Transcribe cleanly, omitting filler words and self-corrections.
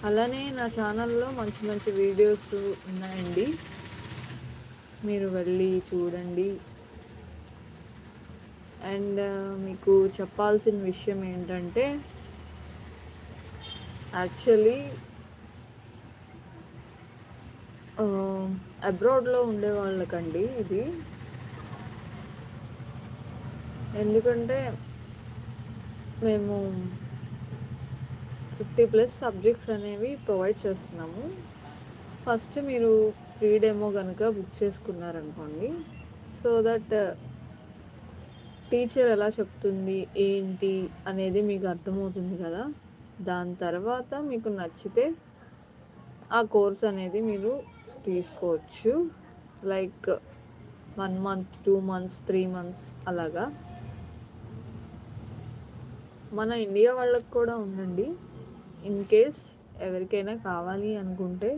అలానే నా ఛానల్‌లో మంచి మంచి వీడియోస్ ఉన్నాయండి. మీరు వెళ్ళి చూడండి. అండ్ మీకు చెప్పాల్సిన విషయం ఏంటంటే, యాక్చువల్లీ అబ్రాడ్‌లో ఉండే వాళ్ళకండి ఇది. ఎందుకంటే మేము 50+ సబ్జెక్ట్స్ అనేవి ప్రొవైడ్ చేస్తున్నాము. ఫస్ట్ మీరు ఫ్రీ డెమో గనుక బుక్ చేసుకున్నారనుకోండి, సో దట్ టీచర్ ఎలా చెప్తుంది, ఏంటి అనేది మీకు అర్థమవుతుంది కదా! దాని తర్వాత మీకు నచ్చితే ఆ కోర్స్ అనేది మీరు తీసుకోవచ్చు. లైక్ 1 మంత్, 2 మంత్స్, 3 మంత్స్ అలాగా. మన ఇండియా వాళ్ళకి కూడా ఉందండి. ఇన్ కేస్ ఎవరికైనా కావాలి అనుకుంటే